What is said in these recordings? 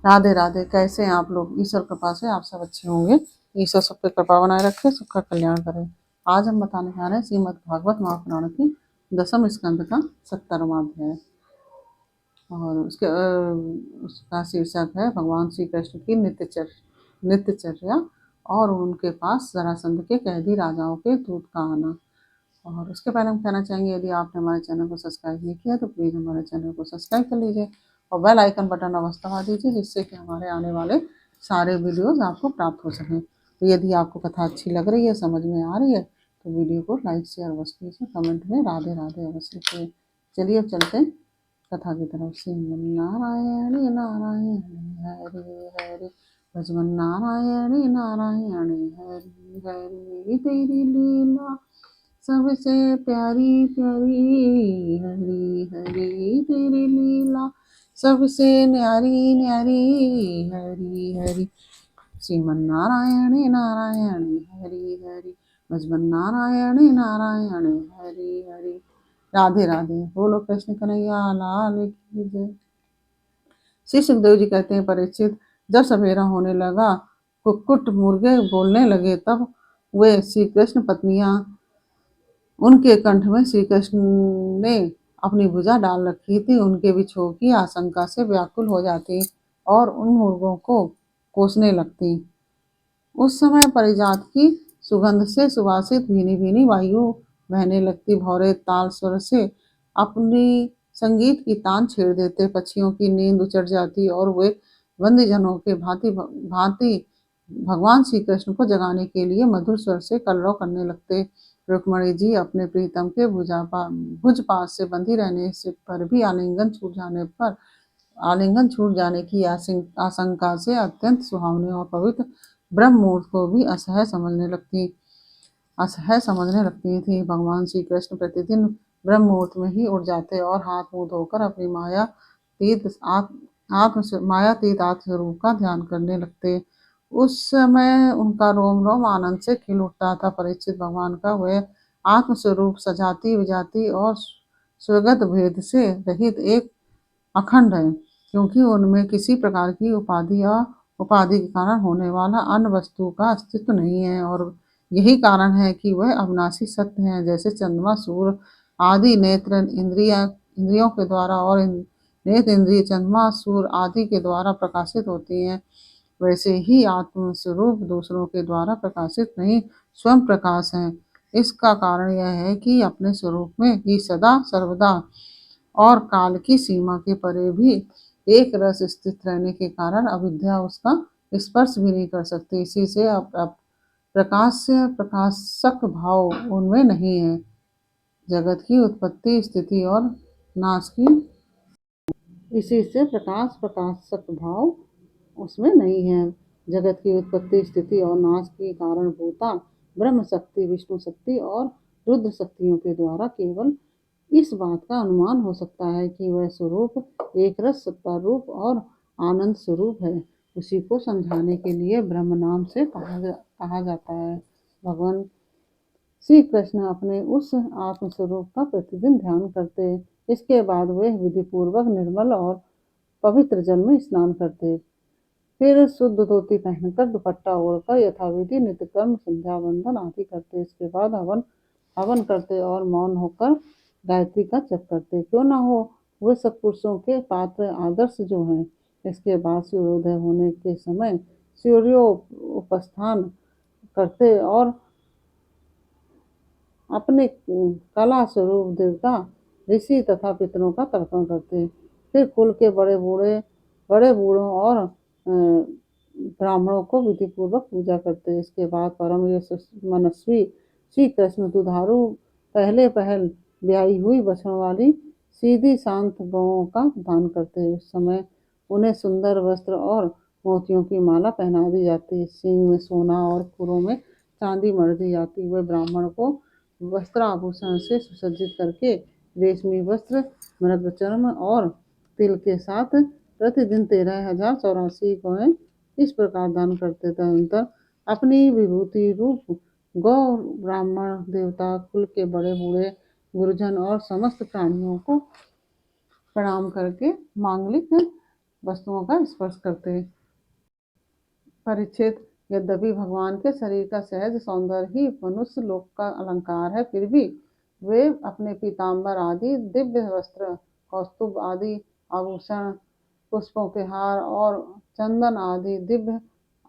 राधे राधे। कैसे हैं आप लोग? ईश्वर कृपा से आप सब अच्छे होंगे। ईश्वर सब पे कृपा बनाए रखे, सबका कल्याण करे। आज हम बताने जा रहे हैं श्रीमद् भागवत महापुराण की 10वें स्कंद का 70वां अध्याय। और उसका शीर्षक है भगवान श्री कृष्ण की नित्यचर्या और उनके पास जरासंध के कैदी राजाओं के दूत का आना। और उसके पहले हम कहना चाहेंगे, यदि आपने हमारे चैनल को सब्सक्राइब नहीं किया तो प्लीज़ हमारे चैनल को सब्सक्राइब कर लीजिए और बेल आइकन बटन अवश्य दबा दीजिए, जिससे कि हमारे आने वाले सारे वीडियोस आपको प्राप्त हो सकें। तो यदि आपको कथा अच्छी लग रही है, समझ में आ रही है, तो वीडियो को लाइक शेयर अवश्य कीजिए, कमेंट में राधे राधे अवश्य कीजिए। चलिए अब चलते हैं कथा की तरफ। नारायण नारायण हरे हरे, भजवन नारायण नारायण हरे हरे, तेरी लीला सबसे प्यारी प्यारी, हरी हरी तेरी लीला सबसे न्यारी न्यारी, हरी हरी। श्रीमन नारायण नारायण हरि हरि, भजवन नारायण नारायण हरि हरि। राधे राधे। बोलो कृष्ण कन्हैया लाल की जय। श्री सुखदेव जी कहते हैं, परीक्षित, जब सवेरा होने लगा, कुक्कुट मुर्गे बोलने लगे, तब वे श्री कृष्ण पत्नियां उनके कंठ में श्री कृष्ण ने अपनी भुजा डाल रखी थी, उनके विछोह की आशंका से व्याकुल हो जाती और उन मुर्गों को कोसने लगती। उस समय परिजात की सुगंध से सुवासित भीनी भीनी वायु बहने लगती। भौरे ताल स्वर से अपनी संगीत की तान छेड़ देते। पक्षियों की नींद उचट जाती और वे बंदीजनों के भांति भांति भगवान श्री कृष्ण को जगाने के लिए मधुर स्वर से कलरव करने लगते। रुक्मणी जी अपने प्रीतम के भुज पास से बंधी रहने से पर भी आलिंगन छूट जाने की आशंका से अत्यंत सुहावने और पवित्र ब्रह्म मुहूर्त को भी असह्य समझने लगती थी। भगवान श्री कृष्ण प्रतिदिन ब्रह्म मुहूर्त में ही उठ जाते और हाथ मुंह धोकर अपनी मायातीत आत्मस्वरूप का ध्यान करने लगते। उस समय उनका रोम रोम आनंद से खिल उठता था। परीक्षित, भगवान का वह आत्मस्वरूप सजाती विजाती और स्वगत भेद से रहित एक अखंड है, क्योंकि उनमें किसी प्रकार की उपाधि या उपाधि के कारण होने वाला अन्य वस्तु का अस्तित्व नहीं है, और यही कारण है कि वह अविनाशी सत्य है। जैसे चंद्रमा, सूर्य आदि नेत्र इंद्रियों के द्वारा और नेत्र इंद्रिय चंद्रमा, सूर्य आदि के द्वारा प्रकाशित होती हैं, वैसे ही आत्म स्वरूप दूसरों के द्वारा प्रकाशित नहीं, स्वयं प्रकाश है। इसका कारण यह है कि अपने स्वरूप में ही सदा सर्वदा और काल की सीमा के परे भी एक रस स्थित रहने के कारण अविद्या उसका स्पर्श भी नहीं कर सकती। इसी से प्रकाशक भाव उनमें नहीं है। जगत की उत्पत्ति, स्थिति और नाश की इसी से प्रकाशक भाव उसमें नहीं है। जगत की उत्पत्ति, स्थिति और नाश की कारणभूता ब्रह्म शक्ति, विष्णु शक्ति और रुद्र शक्तियों के द्वारा केवल इस बात का अनुमान हो सकता है कि वह स्वरूप एक रस सत्ता रूप और आनंद स्वरूप है। उसी को समझाने के लिए ब्रह्म नाम से कहा जाता है। भगवान श्री कृष्ण अपने उस आत्मस्वरूप का प्रतिदिन ध्यान करते। इसके बाद वे विधि पूर्वक निर्मल और पवित्र जल में स्नान करते। फिर शुद्ध धोती पहनकर दुपट्टा ओढ़कर यथाविधि नित्यकर्म संध्या वंदन आदि करते। इसके बाद हवन करते और मौन होकर गायत्री का जप करते। क्यों न हो वे सत्पुरुषों के पात्र आदर्श जो हैं। इसके बाद सूर्योदय होने के समय सूर्योपस्थान करते और अपने कला स्वरूप देवता, ऋषि तथा पितरों का तर्पण करते। फिर कुल के बड़े बूढ़ों और ब्राह्मणों को विधि पूर्वक पूजा करते। इसके बाद परम मनस्वी श्री कृष्ण दुधारू पहले पहल ब्याही हुई बछड़ों वाली सीधी शांत गौओं का दान करते। उस समय उन्हें सुंदर वस्त्र और मोतियों की माला पहना दी जाती। सींग में सोना और खुरों में चांदी मढ़ दी जाती। वे ब्राह्मण को वस्त्राभूषण से सुसज्जित करके रेशमी वस्त्र, मृगचर्म और तिल के साथ प्रतिदिन 13,084 गौएं इस प्रकार दान करते। तदनंतर अपनी विभूति रूप गौ ब्राह्मण, देवता, कुल के बड़े बूढ़े, गुरुजन और समस्त प्राणियों को प्रणाम करके मांगलिक वस्तुओं का स्पर्श करते। परीक्षित, यद्यपि भगवान के शरीर का सहज सौंदर्य ही मनुष्य लोक का अलंकार है, फिर भी वे अपने पीताम्बर आदि दिव्य वस्त्र, कौस्तुभ आदि आभूषण, पुष्पों के हार और चंदन आदि दिव्य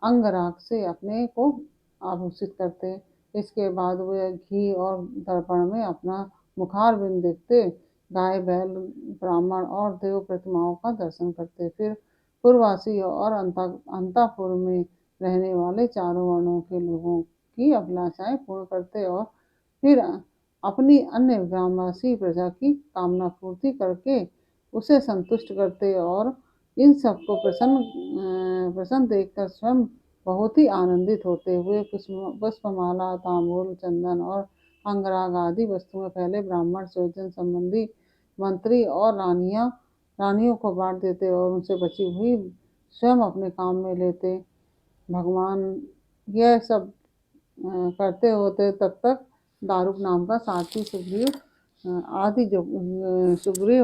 अंगराग से अपने को आभूषित करते। इसके बाद वे घी और दर्पण में अपना मुखारविंद देखते, गाय बैल ब्राह्मण और देव प्रतिमाओं का दर्शन करते। फिर पूर्ववासी और अंतापुर में रहने वाले चारों वर्णों के लोगों की अभिलाषाएं पूर्ण करते और फिर अपनी अन्य ग्रामवासी प्रजा की कामना पूर्ति करके उसे संतुष्ट करते और इन सबको प्रसन्न देखकर स्वयं बहुत ही आनंदित होते हुए पुष्पमाला, तांबूल, चंदन और अंगराग आदि वस्तुएं पहले ब्राह्मण, स्वजन संबंधी, मंत्री और रानियों को बांट देते और उनसे बची हुई स्वयं अपने काम में लेते। भगवान यह सब करते होते तब तक दारुक नाम का सारथी सुग्रीव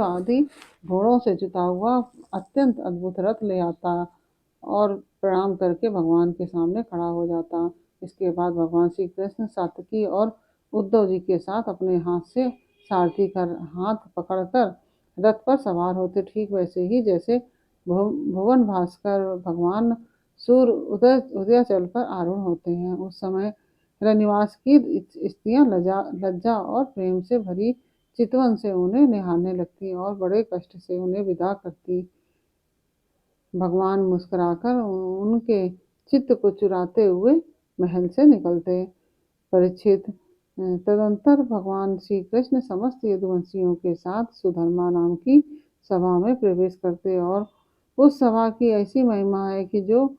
आदि घोड़ों से जुता हुआ अत्यंत अद्भुत रथ ले आता और प्रणाम करके भगवान के सामने खड़ा हो जाता। इसके बाद भगवान श्री कृष्ण सात्विकी और उद्धव जी के साथ अपने हाथ से सारथी का हाथ पकड़कर रथ पर सवार होते। ठीक वैसे ही जैसे भुवन भास्कर भगवान सूर्य उदयाचल पर आरूढ़ होते हैं। उस समय रनिवास की स्त्रियां लज्जा और प्रेम से भरी चितवन से उन्हें निहारने लगती और बड़े कष्ट से उन्हें विदा करती। भगवान मुस्कुराकर उनके चित्त को चुराते हुए महल से निकलते। परीक्षित, तदंतर भगवान श्री कृष्ण समस्त यदुवंशियों के साथ सुधर्मा नाम की सभा में प्रवेश करते और उस सभा की ऐसी महिमा है कि जो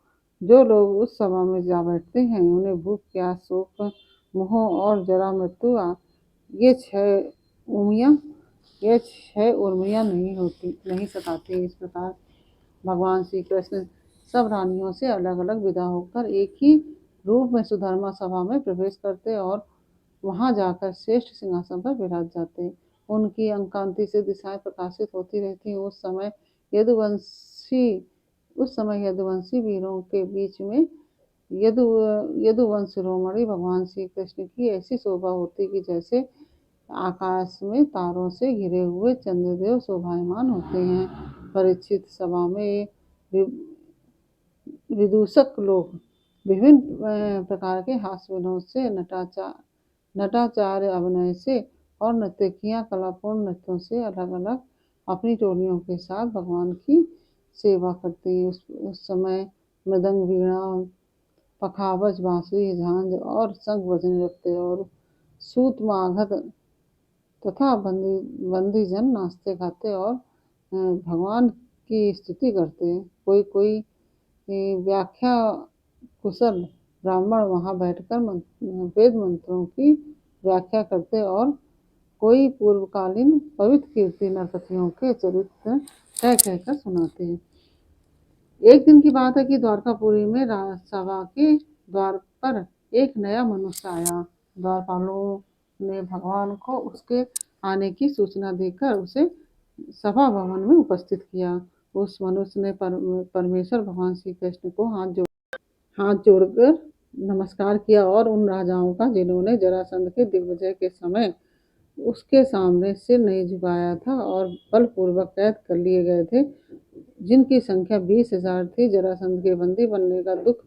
लोग उस सभा में जा बैठते हैं उन्हें भूख, प्यास, शोक, मोह और जरा मृत्यु ये छह उर्मियां नहीं सताती। इस प्रकार भगवान श्री कृष्ण सब रानियों से अलग अलग विदा होकर एक ही रूप में सुधर्मा सभा में प्रवेश करते और वहां जाकर श्रेष्ठ सिंहासन पर विराज जाते। उनकी अंकांति से दिशाएं प्रकाशित होती रहती। उस समय यदुवंशी वीरों के बीच में यदुवंश शिरोमणि भगवान श्री कृष्ण की ऐसी शोभा होती कि जैसे आकाश में तारों से घिरे हुए चंद्रदेव शोभायमान होते हैं। परीक्षित, सभा में विदूषक लोग विभिन्न प्रकार के हास्य विनोद से, नटाचार्य अभिनय से और नर्तकियां कलापूर्ण नृत्यों से अलग अलग अपनी टोलियों के साथ भगवान की सेवा करती। उस समय मृदंग, वीणा, पखावज, बांसुरी, झांझ और शंख बजने लगते और सूत मागध तथा बंदीजन नाचते गाते और भगवान की स्तुति करते। कोई कोई व्याख्या कुशल ब्राह्मण वहां बैठकर वेद मंत्रों की व्याख्या करते और कोई पूर्वकालीन पवित्र कीर्ति नरपतियों के चरित्र कह कहकर सुनाते। एक दिन की बात है कि द्वारकापुरी में सभा के द्वार पर एक नया मनुष्य आया। द्वारपालों ने भगवान को उसके आने की सूचना देकर उसे सभा भवन में उपस्थित किया। उस मनुष्य ने परमेश्वर भगवान श्री कृष्ण को हाथ जोड़कर नमस्कार किया और उन राजाओं का जिन्होंने जरासंध के दिग्विजय के समय उसके सामने सिर नहीं झुकाया था और बलपूर्वक कैद कर लिए गए थे, जिनकी संख्या 20,000 थी, जरासंध के बंदी बनने का दुख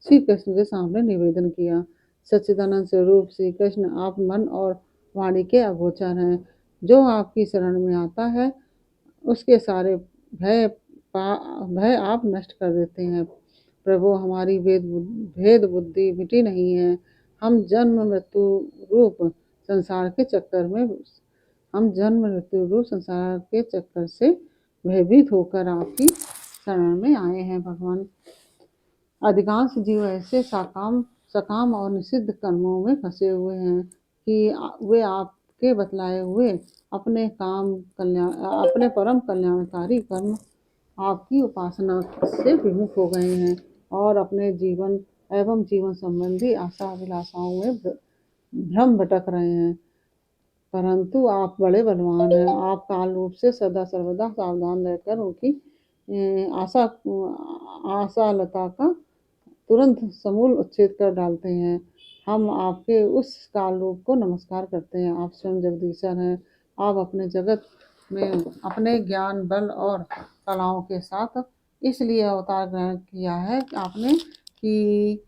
श्री कृष्ण के सामने निवेदन किया। सच्चिदानंद स्वरूप श्री कृष्ण, आप मन और वाणी के अगोचर हैं। जो आपकी शरण में आता है उसके सारे भय आप नष्ट कर देते हैं। प्रभु, हमारी भेद बुद्धि मिटी नहीं है। हम जन्म मृत्यु रूप संसार के चक्कर से भयभीत होकर आपकी शरण में आए हैं। भगवान, अधिकांश जीव ऐसे सकाम और निषिद्ध कर्मों में फंसे हुए हैं कि वे आपके बतलाए हुए अपने परम कल्याणकारी कर्म आपकी उपासना से विमुख हो गए हैं और अपने जीवन एवं जीवन संबंधी आशा अभिलाषाओं में भ्रम भटक रहे हैं। परंतु आप बड़े बलवान हैं। आप काल रूप से सदा सर्वदा सावधान रहकर उनकी आशा आशालता का तुरंत समूल उच्छेद कर डालते हैं। हम आपके उस काल रूप को नमस्कार करते हैं। आप स्वयं जगदीश्वर हैं। आप अपने जगत में अपने ज्ञान, बल और कलाओं के साथ इसलिए अवतार ग्रहण किया है कि आपने कि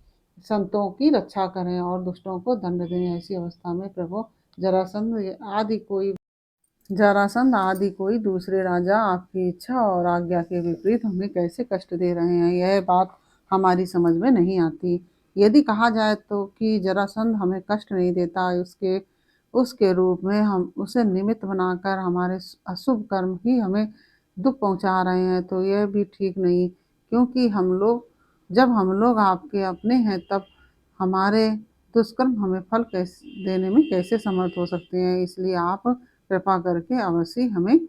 संतों की रक्षा करें और दुष्टों को दंड दें। ऐसी अवस्था में प्रभु जरासंध आदि कोई दूसरे राजा आपकी इच्छा और आज्ञा के विपरीत हमें कैसे कष्ट दे रहे हैं, यह बात हमारी समझ में नहीं आती। यदि कहा जाए तो कि जरासंध हमें कष्ट नहीं देता, उसके उसके रूप में हम उसे निमित्त बनाकर हमारे अशुभ कर्म ही हमें दुख पहुंचा रहे हैं, तो यह भी ठीक नहीं। क्योंकि हम लोग आपके अपने हैं, तब हमारे दुष्कर्म हमें फल कैसे देने में कैसे समर्थ हो सकते हैं। इसलिए आप कृपा करके अवश्य हमें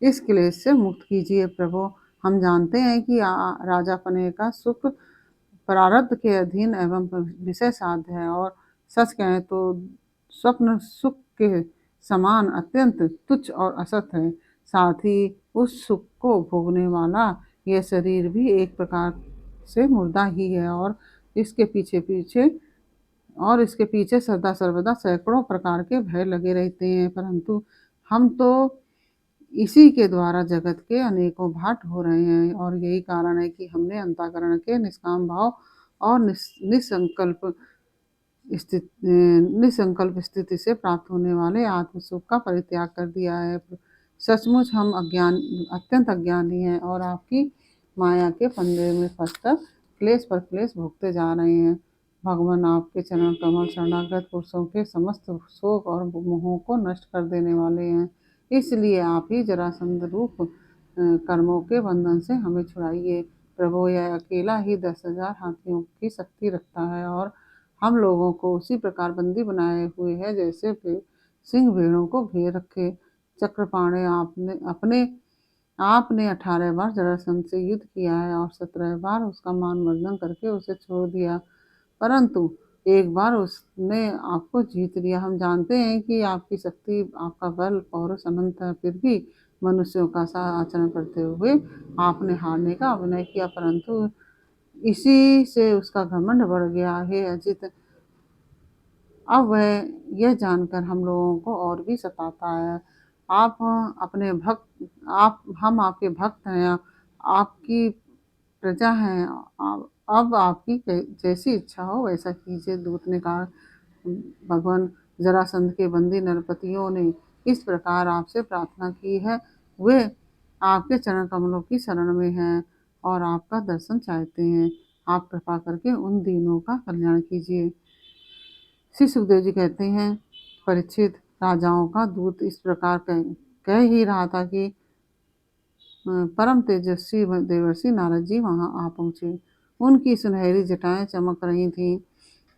इस क्लेश से मुक्त कीजिए प्रभु। हम जानते हैं कि राजा पने का सुख प्रारब्ध के अधीन एवं विषय साध्य है, और सच कहें तो स्वप्न सुख के समान अत्यंत तुच्छ और असत है। साथ ही उस सुख को भोगने वाला यह शरीर भी एक प्रकार से मुर्दा ही है, इसके पीछे सदा सर्वदा सैकड़ों प्रकार के भय लगे रहते हैं। परंतु हम तो इसी के द्वारा जगत के अनेकों भाट हो रहे हैं, और यही कारण है कि हमने अंतःकरण के निष्काम भाव और निसंकल्प स्थिति से प्राप्त होने वाले आत्म सुख का परित्याग कर दिया है। सचमुच हम अत्यंत अज्ञानी हैं और आपकी माया के फंदे में फंसकर क्लेश पर क्लेश भोगते जा रहे हैं। भगवान आपके चरण कमल शरणागत पुरुषों के समस्त शोक और मोहों को नष्ट कर देने वाले हैं। इसलिए आप ही जरासंध रूप कर्मों के बंधन से हमें छुड़ाइए प्रभु। यह अकेला ही 10,000 हाथियों की शक्ति रखता है और हम लोगों को उसी प्रकार बंदी बनाए हुए है जैसे सिंह भेड़ों को घेर रखे। चक्रपाणे आपने 18 बार जरासंध से युद्ध किया है और 17 बार उसका मान मर्दन करके उसे छोड़ दिया, परंतु एक बार उसने आपको जीत लिया। हम जानते हैं कि आपकी शक्ति, आपका बल पौरुष अनंत है, फिर भी मनुष्यों का सा आचरण करते हुए आपने हारने का अभिनय किया, परंतु इसी से उसका घमंड बढ़ गया। हे अजित, अब वह यह जानकर हम लोगों को और भी सताता है। आप अपने भक्त आप हम आपके भक्त हैं, आपकी प्रजा हैं। अब आपकी जैसी इच्छा हो वैसा कीजिए। दूत ने कहा, भगवान जरासंध के बंदी नरपतियों ने इस प्रकार आपसे प्रार्थना की है। वे आपके चरण कमलों की शरण में हैं और आपका दर्शन चाहते हैं। आप कृपा करके उन दीनों का कल्याण कीजिए। श्री सुखदेव जी कहते हैं, परीक्षित, राजाओं का दूत इस प्रकार कह ही रहा था कि परम तेजस्वी देवर्षि नारद जी वहां आ पहुंचे। उनकी सुनहरी जटाएं चमक रही थीं।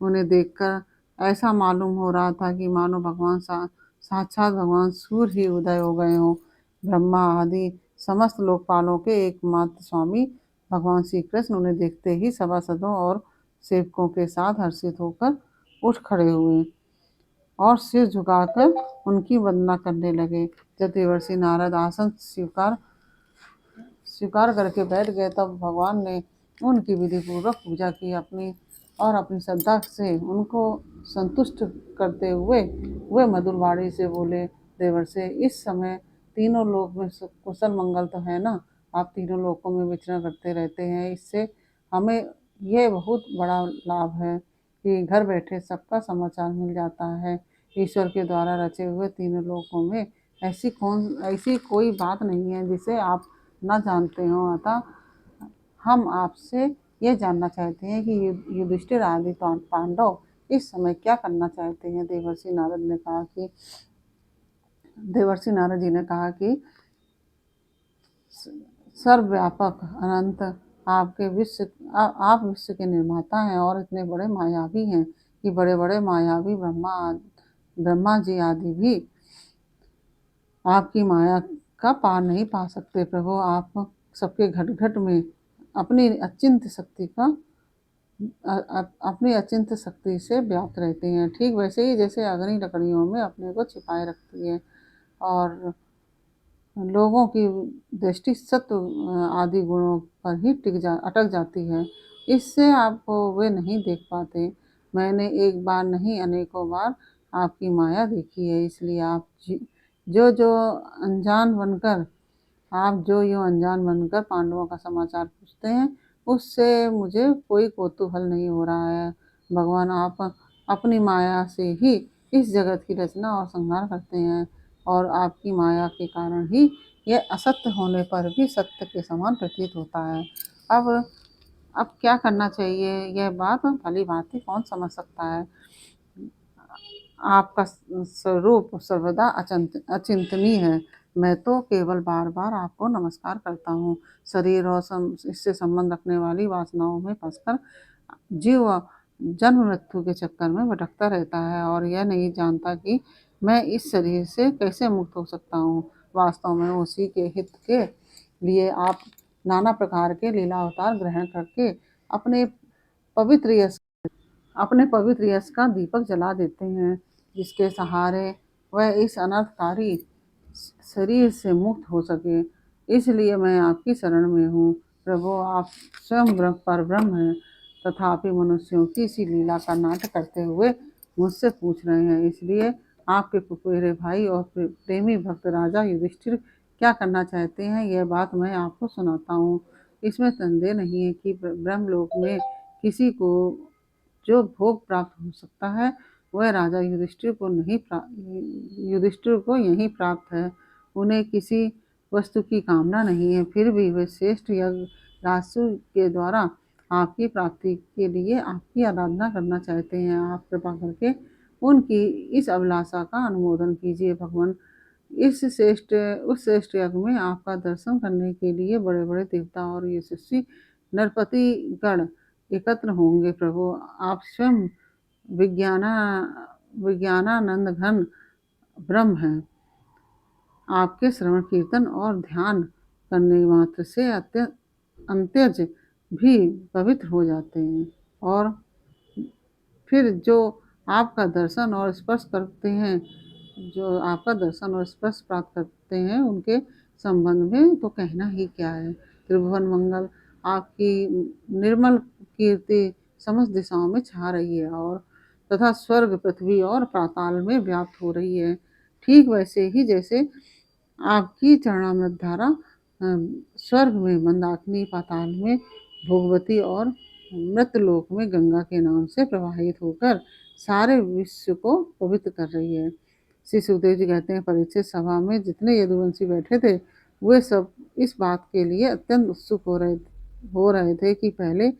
उन्हें देखकर ऐसा मालूम हो रहा था कि मानो साक्षात भगवान सूर्य ही उदय हो गए हों। ब्रह्मा आदि समस्त लोकपालों के एकमात्र स्वामी भगवान श्री कृष्ण उन्हें देखते ही सभासदों और सेवकों के साथ हर्षित होकर उठ खड़े हुए और सिर झुकाकर उनकी वंदना करने लगे। जब देवर्षि नारद आसन स्वीकार करके बैठ गए, तब भगवान ने उनकी विधि पूर्वक पूजा की। अपनी श्रद्धा से उनको संतुष्ट करते हुए वे मधुर वाणी से बोले, देवर्षि, इस समय तीनों लोक में कुशल मंगल तो है ना? आप तीनों लोकों में विचरण करते रहते हैं, इससे हमें यह बहुत बड़ा लाभ है कि घर बैठे सबका समाचार मिल जाता है। ईश्वर के द्वारा रचे हुए तीनों लोकों में ऐसी कोई बात नहीं है जिसे आप न जानते हो। अतः हम आपसे ये जानना चाहते हैं कि युधिष्ठिर आदि पांडव इस समय क्या करना चाहते हैं। देवर्षि नारद जी ने कहा कि सर्वव्यापक अनंत आप विश्व के निर्माता हैं और इतने बड़े मायावी हैं कि बड़े बड़े मायावी ब्रह्मा जी आदि भी आपकी माया का पार नहीं पा सकते। प्रभु, आप सबके घट घट में अपनी अचिंत्य शक्ति से व्याप्त रहते हैं, ठीक वैसे ही जैसे अग्नि लकड़ियों में अपने को छिपाए रखती है। और लोगों की दृष्टि सत्व आदि गुणों पर ही अटक जाती है। इससे आपको वे नहीं देख पाते। मैंने एक बार नहीं अनेकों बार आपकी माया देखी है, इसलिए जो अनजान बनकर पांडवों का समाचार पूछते हैं, उससे मुझे कोई कौतूहल नहीं हो रहा है। भगवान आप अपनी माया से ही इस जगत की रचना और संहार करते हैं, और आपकी माया के कारण ही यह असत्य होने पर भी सत्य के समान प्रतीत होता है। अब अब क्या करना चाहिए, यह बात भली भांति कौन समझ सकता है। आपका स्वरूप सर्वदा अचिंतनीय है। मैं तो केवल बार बार आपको नमस्कार करता हूँ। शरीर और इससे संबंध रखने वाली वासनाओं में फंसकर जीव जन्म मृत्यु के चक्कर में भटकता रहता है, और यह नहीं जानता कि मैं इस शरीर से कैसे मुक्त हो सकता हूँ। वास्तव में उसी के हित के लिए आप नाना प्रकार के लीला अवतार ग्रहण करके अपने पवित्र यश का दीपक जला देते हैं, जिसके सहारे वह इस अनर्थकारी शरीर से मुक्त हो सके। इसलिए मैं आपकी शरण में हूँ। प्रभु, आप स्वयं पर ब्रह्म हैं, तथापि मनुष्यों की सी लीला का नाटक करते हुए मुझसे पूछ रहे हैं। इसलिए आपके पुपेरे भाई और प्रेमी भक्त राजा युधिष्ठिर क्या करना चाहते हैं, यह बात मैं आपको सुनाता हूँ। इसमें संदेह नहीं है कि ब्रह्मलोक में किसी को जो भोग प्राप्त हो सकता है, वह राजा युधिष्ठिर को यही प्राप्त है। उन्हें किसी वस्तु की कामना नहीं है, फिर भी वे श्रेष्ठ यज्ञ राजसु के द्वारा आपकी प्राप्ति के लिए आपकी आराधना करना चाहते हैं। आप कृपा करके उनकी इस अभिलाषा का अनुमोदन कीजिए। भगवान, उस श्रेष्ठ यज्ञ में आपका दर्शन करने के लिए बड़े बड़े देवता और यशस्वी नरपति गण एकत्र होंगे। प्रभु, आप स्वयं विज्ञानानंद घन ब्रह्म हैं। आपके श्रवण कीर्तन और ध्यान करने मात्र से अंत्यज भी पवित्र हो जाते हैं, और फिर जो आपका दर्शन और स्पर्श प्राप्त करते हैं, उनके संबंध में तो कहना ही क्या है। त्रिभुवन मंगल, आपकी निर्मल कीर्ति समस्त दिशाओं में छा रही है, और तथा स्वर्ग, पृथ्वी और पाताल में व्याप्त हो रही है। ठीक वैसे ही जैसे आपकी चरणामृत धारा स्वर्ग में मंदाकिनी, पाताल में भोगवती और मृतलोक में गंगा के नाम से प्रवाहित होकर सारे विश्व को पवित्र कर रही है। श्री सुखदेव जी कहते हैं, परीक्षित सभा में जितने यदुवंशी बैठे थे, वे सब इस बात के लिए अत्यंत उत्सुक हो रहे थे कि पहले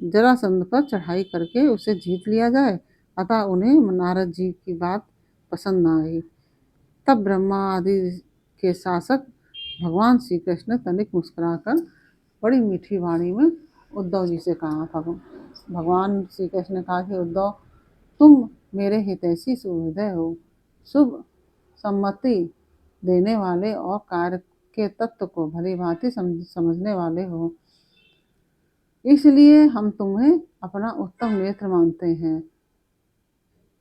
जरासंध पर चढ़ाई करके उसे जीत लिया जाए। अतः उन्हें नारद जी की बात पसंद न आई। तब ब्रह्मा आदि के शासक भगवान श्री कृष्ण तनिक मुस्कुराकर बड़ी मीठी वाणी में उद्धव जी से कहा। भगवान श्री कृष्ण ने कहा कि उद्धव, तुम मेरे हितैषी सुहृदय हो, शुभ सम्मति देने वाले और कार्य के तत्व को भली भांति समझने वाले हो, इसलिए हम तुम्हें अपना उत्तम नेत्र मानते हैं।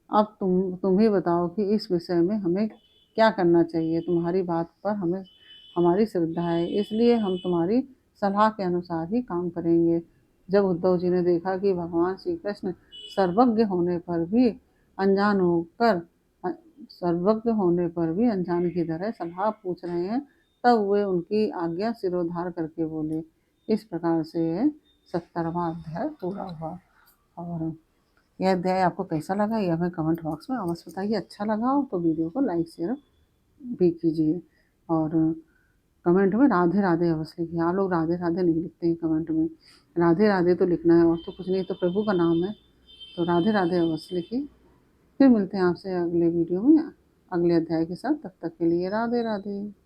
अब तुम ही बताओ कि इस विषय में हमें क्या करना चाहिए। तुम्हारी बात पर हमें हमारी श्रद्धा है, इसलिए हम तुम्हारी सलाह के अनुसार ही काम करेंगे। जब उद्धव जी ने देखा कि भगवान श्री कृष्ण सर्वज्ञ होने पर भी अनजान की तरह सलाह पूछ रहे हैं, तब वे उनकी आज्ञा सिरोधार करके बोले। इस प्रकार से 70वां अध्याय पूरा हुआ। और यह अध्याय आपको कैसा लगा, यह हमें कमेंट बॉक्स में अवश्य बताइए। अच्छा लगा हो तो वीडियो को लाइक शेयर भी कीजिए, और कमेंट में राधे राधे अवश्य लिखिए। आप लोग राधे राधे नहीं लिखते हैं कमेंट में। राधे राधे तो लिखना है, और तो कुछ नहीं, तो प्रभु का नाम है, तो राधे राधे अवश्य लिखिए। फिर मिलते हैं आपसे अगले वीडियो में अगले अध्याय के साथ। तब तक के लिए राधे राधे।